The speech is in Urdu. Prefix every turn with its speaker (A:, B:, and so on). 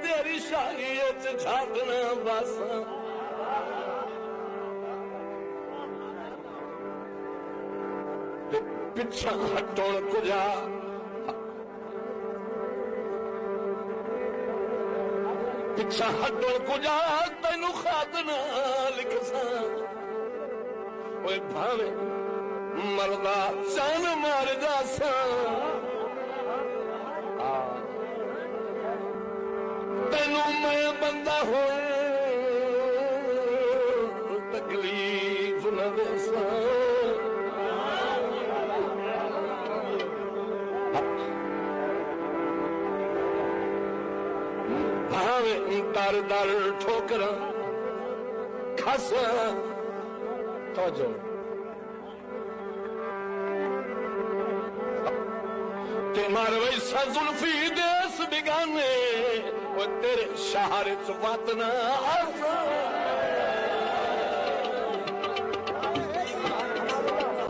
A: تیری شاہی چھاگنا بس پچھا ہٹوڑ کجا پچھا ہٹوڑ کجا تینو خادنا لکھ سا اوے بھاوے مردا جان مار جا سا تینو میں بندہ ہوئے تکلیف نہ دے سا در در ٹھوکر کھس توجہ تے مار ویسا زلفی دیس بگانے وہ تیرے شہر چ وطن آسان